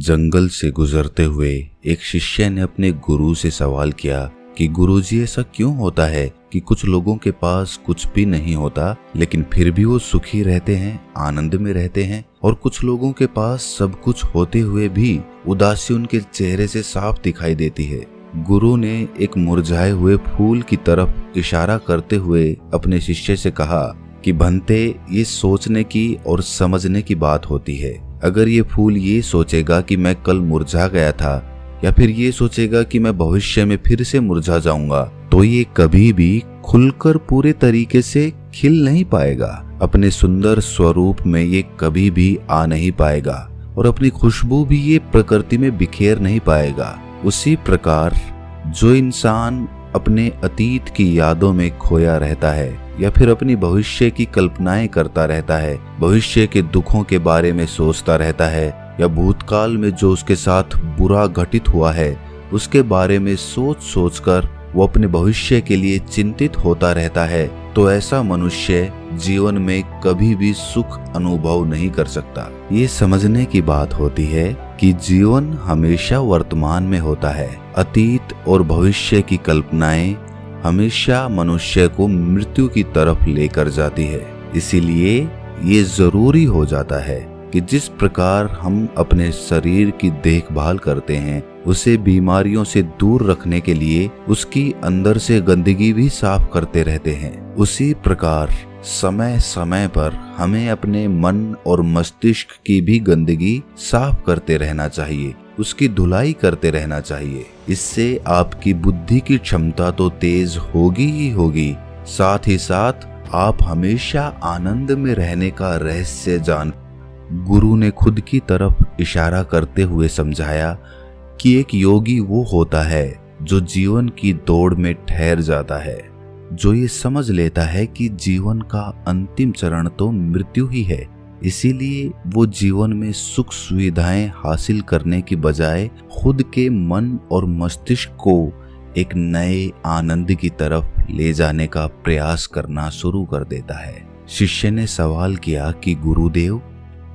जंगल से गुजरते हुए एक शिष्य ने अपने गुरु से सवाल किया कि गुरुजी, ऐसा क्यों होता है कि कुछ लोगों के पास कुछ भी नहीं होता लेकिन फिर भी वो सुखी रहते हैं, आनंद में रहते हैं, और कुछ लोगों के पास सब कुछ होते हुए भी उदासी उनके चेहरे से साफ दिखाई देती है। गुरु ने एक मुरझाए हुए फूल की तरफ इशारा करते हुए अपने शिष्य से कहा कि भंते, ये सोचने की और समझने की बात होती है। अगर ये फूल ये सोचेगा कि मैं कल मुरझा गया था, या फिर ये सोचेगा कि मैं भविष्य में फिर से मुरझा जाऊंगा, तो ये कभी भी खुलकर पूरे तरीके से खिल नहीं पाएगा। अपने सुंदर स्वरूप में ये कभी भी आ नहीं पाएगा और अपनी खुशबू भी ये प्रकृति में बिखेर नहीं पाएगा। उसी प्रकार जो इंसान अपने अतीत की यादों में खोया रहता है या फिर अपनी भविष्य की कल्पनाएं करता रहता है, भविष्य के दुखों के बारे में सोचता रहता है, या भूतकाल में जो उसके साथ बुरा घटित हुआ है उसके बारे में सोच सोचकर वो अपने भविष्य के लिए चिंतित होता रहता है, तो ऐसा मनुष्य जीवन में कभी भी सुख अनुभव नहीं कर सकता। ये समझने की बात होती है कि जीवन हमेशा वर्तमान में होता है। अतीत और भविष्य की कल्पनाएं हमेशा मनुष्य को मृत्यु की तरफ लेकर जाती है। इसीलिए ये जरूरी हो जाता है कि जिस प्रकार हम अपने शरीर की देखभाल करते हैं, उसे बीमारियों से दूर रखने के लिए उसकी अंदर से गंदगी भी साफ करते रहते हैं, उसी प्रकार समय समय पर हमें अपने मन और मस्तिष्क की भी गंदगी साफ करते रहना चाहिए, उसकी धुलाई करते रहना चाहिए। इससे आपकी बुद्धि की क्षमता तो तेज होगी ही होगी, साथ ही साथ आप हमेशा आनंद में रहने का रहस्य जान। गुरु ने खुद की तरफ इशारा करते हुए समझाया कि एक योगी वो होता है जो जीवन की दौड़ में ठहर जाता है, जो ये समझ लेता है कि जीवन का अंतिम चरण तो मृत्यु ही है। इसीलिए वो जीवन में सुख सुविधाएं हासिल करने की बजाय खुद के मन और मस्तिष्क को एक नए आनंद की तरफ ले जाने का प्रयास करना शुरू कर देता है। शिष्य ने सवाल किया कि गुरुदेव,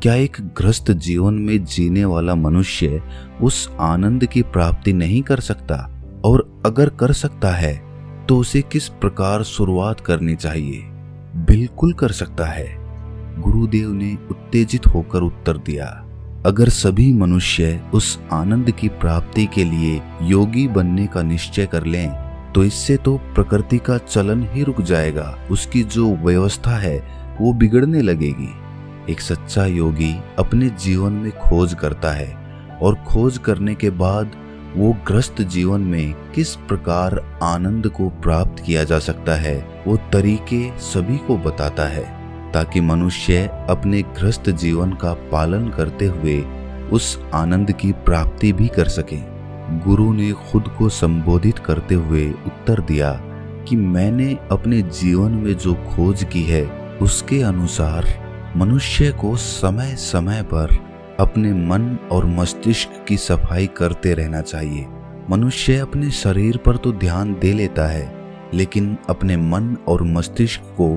क्या एक ग्रस्त जीवन में जीने वाला मनुष्य उस आनंद की प्राप्ति नहीं कर सकता? और अगर कर सकता है तो उसे किस प्रकार शुरुआत करनी चाहिए? बिल्कुल कर सकता है, गुरुदेव ने उत्तेजित होकर उत्तर दिया। अगर सभी मनुष्य उस आनंद की प्राप्ति के लिए योगी बनने का निश्चय कर लें, तो इससे तो प्रकृति का चलन ही रुक जाएगा, उसकी जो व्यवस्था है वो बिगड़ने लगेगी। एक सच्चा योगी अपने जीवन में खोज करता है और खोज करने के बाद वो ग्रस्त जीवन में किस प्रकार आनंद को प्राप्त किया जा सकता है वो तरीके सभी को बताता है, ताकि मनुष्य अपने ग्रस्त जीवन का पालन करते हुए उस आनंद की प्राप्ति भी कर सके। गुरु ने खुद को संबोधित करते हुए उत्तर दिया कि मैंने अपने जीवन में जो खोज की है उसके अनुसार मनुष्य को समय समय पर अपने मन और मस्तिष्क की सफाई करते रहना चाहिए। मनुष्य अपने शरीर पर तो ध्यान दे लेता है, लेकिन अपने मन और मस्तिष्क को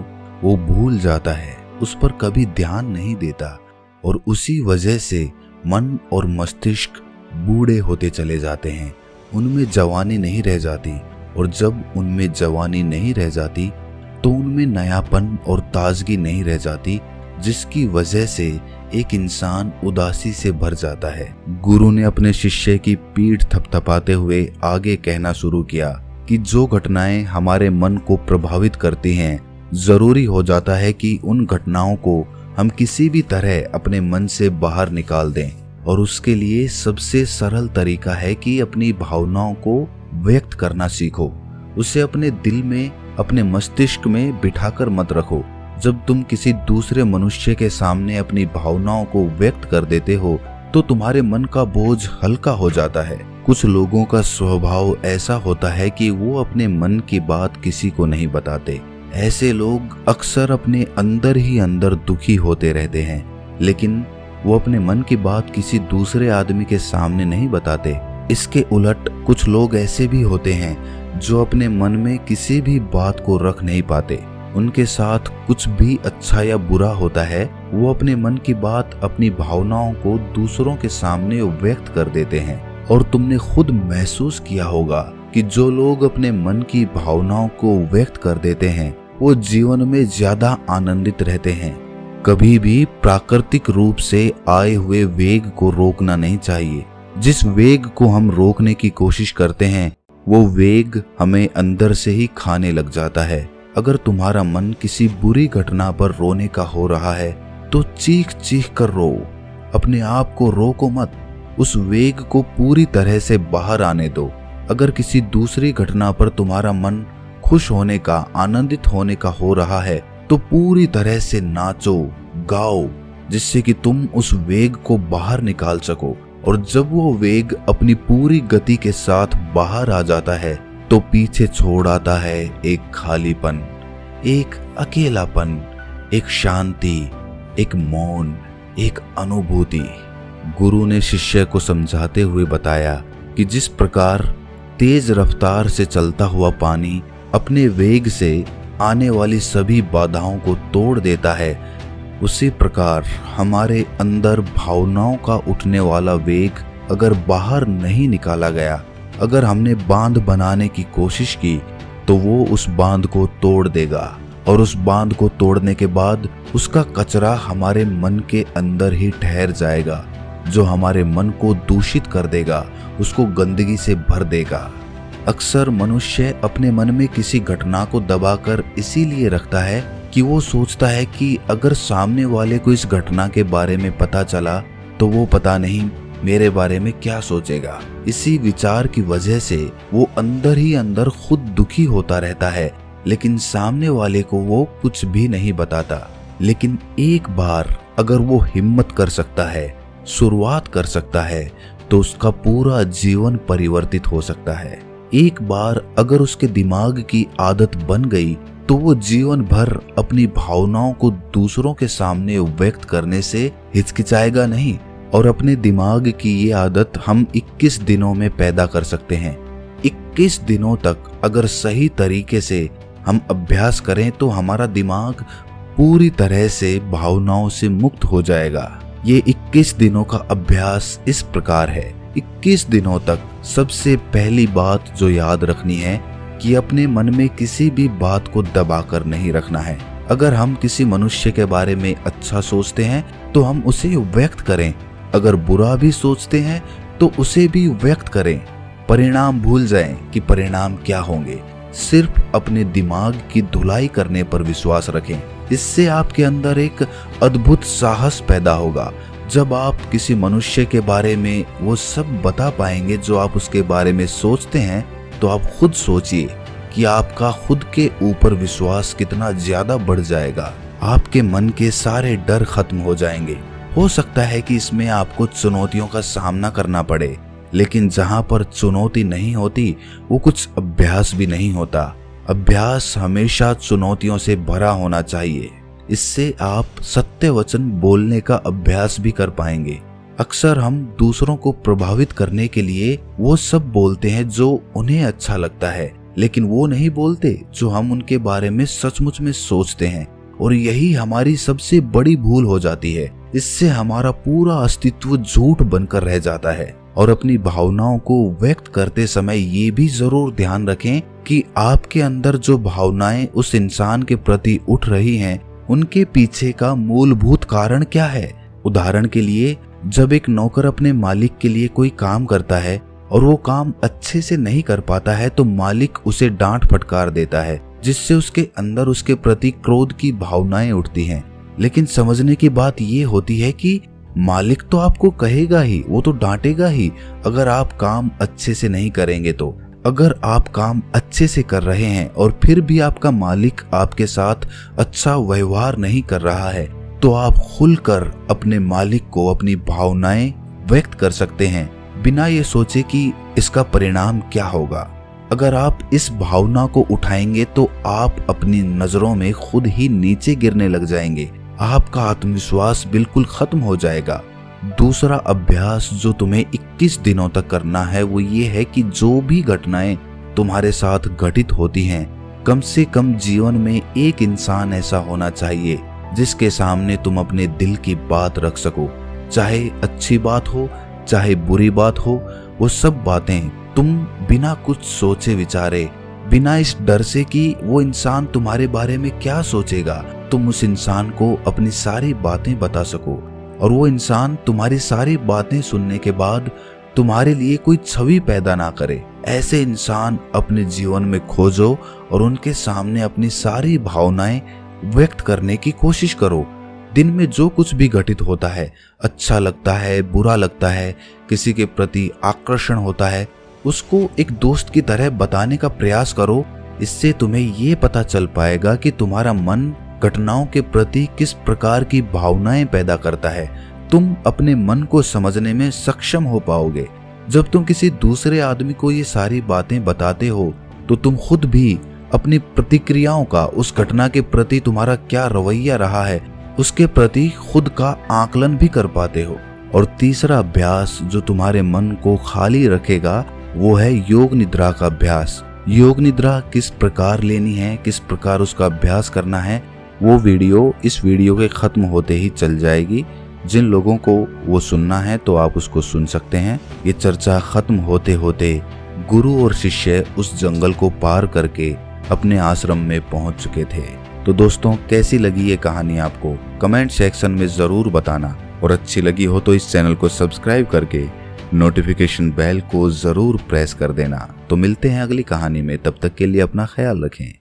वो भूल जाता है, उस पर कभी ध्यान नहीं देता, और उसी वजह से मन और मस्तिष्क बूढ़े होते चले जाते हैं, उनमें जवानी नहीं रह जाती, और जब उनमें जवानी नहीं रह जाती तो उनमें नयापन और ताजगी नहीं रह जाती, जिसकी वजह से एक इंसान उदासी से भर जाता है। गुरु ने अपने शिष्य की पीठ थपथपाते हुए आगे कहना शुरू किया कि जो घटनाएं हमारे मन को प्रभावित करती हैं, जरूरी हो जाता है कि उन घटनाओं को हम किसी भी तरह अपने मन से बाहर निकाल दें, और उसके लिए सबसे सरल तरीका है कि अपनी भावनाओं को व्यक्त करना सीखो। उसे अपने दिल में, अपने मस्तिष्क में बिठाकर मत रखो। जब तुम किसी दूसरे मनुष्य के सामने अपनी भावनाओं को व्यक्त कर देते हो तो तुम्हारे मन का बोझ हल्का हो जाता है। कुछ लोगों का स्वभाव ऐसा होता है कि वो अपने मन की बात किसी को नहीं बताते। ऐसे लोग अक्सर अपने अंदर ही अंदर दुखी होते रहते हैं, लेकिन वो अपने मन की बात किसी दूसरे आदमी के सामने नहीं बताते। इसके उलट कुछ लोग ऐसे भी होते हैं जो अपने मन में किसी भी बात को रख नहीं पाते, उनके साथ कुछ भी अच्छा या बुरा होता है, वो अपने मन की बात, अपनी भावनाओं को दूसरों के सामने व्यक्त कर देते हैं। और तुमने खुद महसूस किया होगा कि जो लोग अपने मन की भावनाओं को व्यक्त कर देते हैं वो जीवन में ज्यादा आनंदित रहते हैं। कभी भी प्राकृतिक रूप से आए हुए वेग को रोकना नहीं चाहिए। जिस वेग को हम रोकने की कोशिश करते हैं वो वेग हमें अंदर से ही खाने लग जाता है। अगर तुम्हारा मन किसी बुरी घटना पर रोने का हो रहा है तो चीख चीख कर रो, अपने आप को रोको मत, उस वेग को पूरी तरह से बाहर आने दो। अगर किसी दूसरी घटना पर तुम्हारा मन खुश होने का, आनंदित होने का हो रहा है तो पूरी तरह से नाचो, गाओ, जिससे कि तुम उस वेग को बाहर निकाल सको। और जब वो वेग अपनी पूरी गति के साथ बाहर आ जाता है तो पीछे छोड़ आता है एक खालीपन, एक अकेलापन, एक शांति, एक मौन, एक अनुभूति। गुरु ने शिष्य को समझाते हुए बताया कि जिस प्रकार तेज रफ्तार से चलता हुआ पानी अपने वेग से आने वाली सभी बाधाओं को तोड़ देता है, उसी प्रकार हमारे अंदर भावनाओं का उठने वाला वेग अगर बाहर नहीं निकाला गया, अगर हमने बांध बनाने की कोशिश की तो वो उस बांध को तोड़ देगा। और उस बांध को तोड़ने के बाद उसका कचरा हमारे मन के अंदर ही ठहर जाएगा, जो हमारे मन को दूषित कर देगा, उसको गंदगी से भर देगा। अक्सर मनुष्य अपने मन में किसी घटना को दबाकर इसीलिए रखता है कि वो सोचता है कि अगर सामने वाले को इस घटना के बारे में पता चला तो वो पता नहीं मेरे बारे में क्या सोचेगा। इसी विचार की वजह से वो अंदर ही अंदर खुद दुखी होता रहता है, लेकिन सामने वाले को वो कुछ भी नहीं बताता। लेकिन एक बार अगर वो हिम्मत कर सकता है, शुरुआत कर सकता है, तो उसका पूरा जीवन परिवर्तित हो सकता है। एक बार अगर उसके दिमाग की आदत बन गई तो वो जीवन भर अपनी भावनाओं को दूसरों के सामने व्यक्त करने से हिचकिचाएगा नहीं। और अपने दिमाग की ये आदत हम 21 दिनों में पैदा कर सकते हैं। 21 दिनों तक अगर सही तरीके से हम अभ्यास करें तो हमारा दिमाग पूरी तरह से भावनाओं से मुक्त हो जाएगा। ये 21 दिनों का अभ्यास इस प्रकार है। 21 दिनों तक सबसे पहली बात जो याद रखनी है कि अपने मन में किसी भी बात को दबाकर नहीं रखना है। अगर हम किसी मनुष्य के बारे में अच्छा सोचते हैं तो हम उसे व्यक्त करें, अगर बुरा भी सोचते हैं तो उसे भी व्यक्त करें। परिणाम भूल जाएं कि परिणाम क्या होंगे, सिर्फ अपने दिमाग की धुलाई करने पर विश्वास रखें। इससे आपके अंदर एक अद्भुत साहस पैदा होगा। जब आप किसी मनुष्य के बारे में वो सब बता पाएंगे जो आप उसके बारे में सोचते हैं, तो आप खुद सोचिए कि आपका खुद के ऊपर विश्वास कितना ज्यादा बढ़ जाएगा। आपके मन के सारे डर खत्म हो जाएंगे। हो सकता है कि इसमें आपको चुनौतियों का सामना करना पड़े, लेकिन जहां पर चुनौती नहीं होती वो कुछ अभ्यास भी नहीं होता। अभ्यास हमेशा चुनौतियों से भरा होना चाहिए। इससे आप सत्य वचन बोलने का अभ्यास भी कर पाएंगे। अक्सर हम दूसरों को प्रभावित करने के लिए वो सब बोलते हैं जो उन्हें अच्छा लगता है, लेकिन वो नहीं बोलते जो हम उनके बारे में सचमुच में सोचते हैं। और यही हमारी सबसे बड़ी भूल हो जाती है। इससे हमारा पूरा अस्तित्व झूठ बनकर रह जाता है। और अपनी भावनाओं को व्यक्त करते समय ये भी जरूर ध्यान रखें कि आपके अंदर जो भावनाएं उस इंसान के प्रति उठ रही हैं, उनके पीछे का मूलभूत कारण क्या है। उदाहरण के लिए, जब एक नौकर अपने मालिक के लिए कोई काम करता है और वो काम अच्छे से नहीं कर पाता है तो मालिक उसे डांट फटकार देता है, जिससे उसके अंदर उसके प्रति क्रोध की भावनाएं उठती हैं। लेकिन समझने की बात ये होती है कि मालिक तो आपको कहेगा ही, वो तो डांटेगा ही अगर आप काम अच्छे से नहीं करेंगे। तो अगर आप काम अच्छे से कर रहे हैं और फिर भी आपका मालिक आपके साथ अच्छा व्यवहार नहीं कर रहा है, तो आप खुलकर अपने मालिक को अपनी भावनाएं व्यक्त कर सकते हैं, बिना ये सोचे कि इसका परिणाम क्या होगा। अगर आप इस भावना को उठाएंगे तो आप अपनी नजरों में खुद ही नीचे गिरने लग जाएंगे। आपका आत्मविश्वास बिल्कुल खत्म हो जाएगा। दूसरा अभ्यास जो तुम्हें 21 दिनों तक करना है वो ये है कि जो भी घटनाएं तुम्हारे साथ घटित होती हैं, कम से कम जीवन में एक इंसान ऐसा होना चाहिए जिसके सामने तुम अपने दिल की बात रख सको। चाहे अच्छी बात हो चाहे बुरी बात हो, वो सब बातें तुम बिना कुछ सोचे विचारे, बिना इस डर से कि वो इंसान तुम्हारे बारे में क्या सोचेगा, तुम उस इंसान को अपनी सारी बातें बता सको और वो इंसान तुम्हारी सारी बातें सुनने के बाद तुम्हारे लिए कोई छवि पैदा ना करे। ऐसे इंसान अपने जीवन में खोजो और उनके सामने अपनी सारी भावनाएं व्यक्त करने की कोशिश करो। दिन में जो कुछ भी घटित होता है, अच्छा लगता है, बुरा लगता है, किसी के प्रति आकर्षण होता है, उसको एक दोस्त की तरह बताने का प्रयास करो। इससे तुम्हें ये पता चल पाएगा कि तुम्हारा मन घटनाओं के प्रति किस प्रकार की भावनाएं पैदा करता है। तुम अपने मन को समझने में सक्षम हो पाओगे। जब तुम किसी दूसरे आदमी को ये सारी बातें बताते हो तो तुम खुद भी अपनी प्रतिक्रियाओं का, उस घटना के प्रति तुम्हारा क्या रवैया रहा है, उसके प्रति खुद का आकलन भी कर पाते हो। और तीसरा अभ्यास जो तुम्हारे मन को खाली रखेगा वो है योग निद्रा का अभ्यास। योग निद्रा किस प्रकार लेनी है, किस प्रकार उसका अभ्यास करना है, वो वीडियो इस वीडियो के खत्म होते ही चल जाएगी। जिन लोगों को वो सुनना है तो आप उसको सुन सकते हैं। ये चर्चा खत्म होते होते गुरु और शिष्य उस जंगल को पार करके अपने आश्रम में पहुंच चुके थे। तो दोस्तों, कैसी लगी ये कहानी आपको कमेंट सेक्शन में जरूर बताना, और अच्छी लगी हो तो इस चैनल को सब्सक्राइब करके नोटिफिकेशन बेल को जरूर प्रेस कर देना। तो मिलते हैं अगली कहानी में, तब तक के लिए अपना ख्याल रखें।